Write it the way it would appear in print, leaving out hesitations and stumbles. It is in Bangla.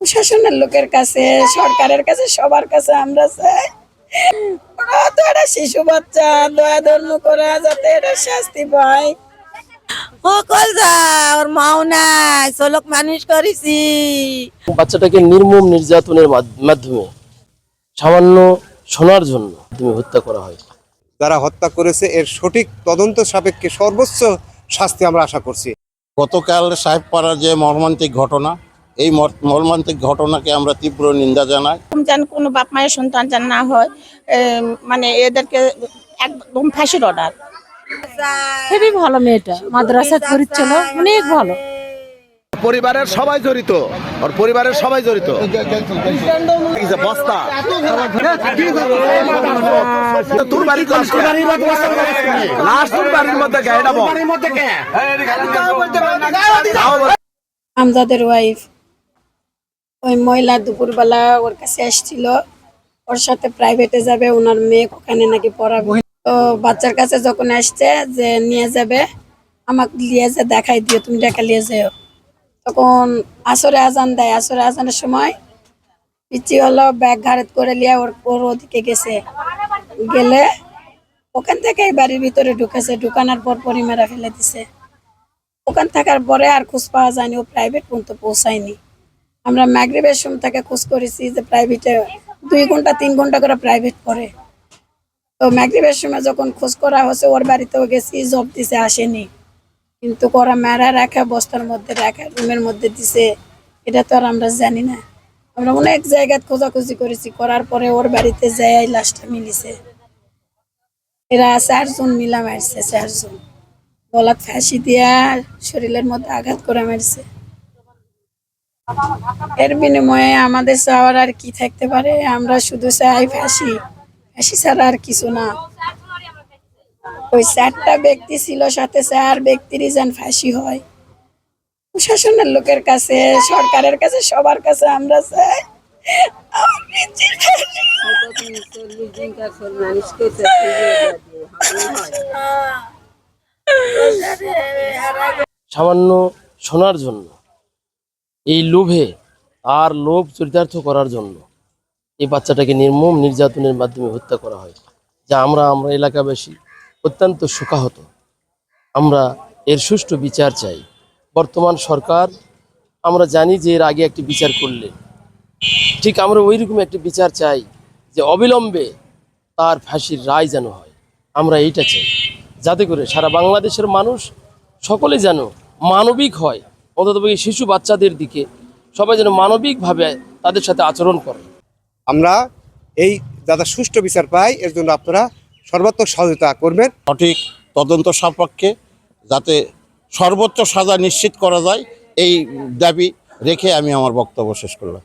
প্রশাসনের লোকের কাছে, সরকারের কাছে, সবার কাছে আমরা চাই ওরা তো একটা শিশু বাচ্চা, দয়া ধর্ম করা যাতে এটা শাস্তি পায়। ওর মাও নাই, ষোলক মানুষ করেছি। বাচ্চাটাকে নির্মম নির্যাতনের মাধ্যমে সামান্য সোনার জন্য তুমি হত্যা করা হয়। যারা হত্যা করেছে এর সঠিক তদন্ত সাপেক্ষে সর্বোচ্চ শাস্তি আমরা আশা করছি। গতকাল সাহেবপাড়ার যে মর্মান্তিক ঘটনা, এই মর্মান্তিক ঘটনাকে আমরা তীব্র নিন্দা জানাই। যেন কোনো বাপ মায়ের সন্তান যেন না হয়, মানে এদেরকে একদম ফাঁসির অর্ডার। খুবই ভালো মেয়েটা, মাদ্রাসায় পড়ছিল, অনেক ভালো। পরিবারের সবাই জড়িত, ওর পরিবারের সবাই জড়িত। বস্তা তোর বাড়ির মধ্যে আমজাদের ওয়াইফ ওই মহিলা দুপুরবেলা ওর কাছে আসছিল, ওর সাথে প্রাইভেটে যাবে, ওনার মেয়ে ওখানে নাকি পড়াবে। তো বাচ্চার কাছে যখন আসছে যে নিয়ে যাবে, আমাকে নিয়ে যে দেখাই দিও, তুমি টাকা নিয়ে যাও। তখন আসরে আজান দেয়, আসরে আজানের সময় পিচি হলো ব্যাগ ঘাড়ত করে নিয়ে ওর ওদিকে গেছে, গেলে ওখান থেকে বাড়ির ভিতরে ঢুকেছে, ঢুকানোর পর মেরা ফেলে দিছে। ওখান থাকার পরে আর খোঁজ পাওয়া যায়নি, ও প্রাইভেট পর্যন্ত পৌঁছায়নি। আমরা মাগরিবের সময় তাকে খোঁজ করেছি যে প্রাইভেটে 2 ঘন্টা 3 ঘন্টা করে প্রাইভেট পড়ে। তো মাগরিবের সময় যখন খোঁজ করা হচ্ছে, ওর বাড়িতেও গেছি, জব দিছে, আসেনি। কিন্তু ওরা মেরা রাখা, বস্তার মধ্যে রাখা, রুমের মধ্যে দিছে, এটা তো আর আমরা জানি না। আমরা অনেক জায়গায় খোঁজাখুঁজি করেছি, করার পরে ওর বাড়িতে যাই লাশটা মিলিছে। এরা 4 জন মিলা মারছে, 4 জন গলাত ফাঁসি দিয়া শরীরের মধ্যে আঘাত করে মারছে। এর বিনিময়ে আমাদের চাওয়ার আর কি থাকতে পারে? আমরা শুধু চাই ফাঁসি, ফাঁসি ছাড়া আর কিছু না। ওই 4টা ব্যক্তি ছিল, সাথে 4 ব্যক্তিরই যেন ফাঁসি হয়। প্রশাসনের লোকের কাছে, সরকারের কাছে, সবার কাছে আমরা চাই সামান্য সোনার জন্য, এই লোভে আর লোভ চরিতার্থ করার জন্য এই বাচ্চাটাকে নির্মম নির্যাতনের মাধ্যমে হত্যা করা হয়, যা আমরা এলাকাবাসী অত্যন্ত শোকাহত। আমরা এর সুষ্ঠু বিচার চাই। বর্তমান সরকার, আমরা জানি যে এর আগে একটি বিচার করলে, ঠিক আমরা ওই রকম একটি বিচার চাই যে অবিলম্বে তার ফাঁসির রায় যেন হয়। আমরা এইটা চাই, যাতে করে সারা বাংলাদেশের মানুষ সকলে যেন মানবিক হয়, অন্তত শিশু বাচ্চাদের দিকে সবাই যেন মানবিকভাবে তাদের সাথে আচরণ করে। আমরা এই যাতে সুষ্ঠু বিচার পাই, এর জন্য আপনারা সর্বাত্মক সহযোগিতা করবেন। সঠিক তদন্ত সাপেক্ষে যাতে সর্বোচ্চ সাজা নিশ্চিত করা যায়, এই দাবি রেখে আমি আমার বক্তব্য শেষ করলাম।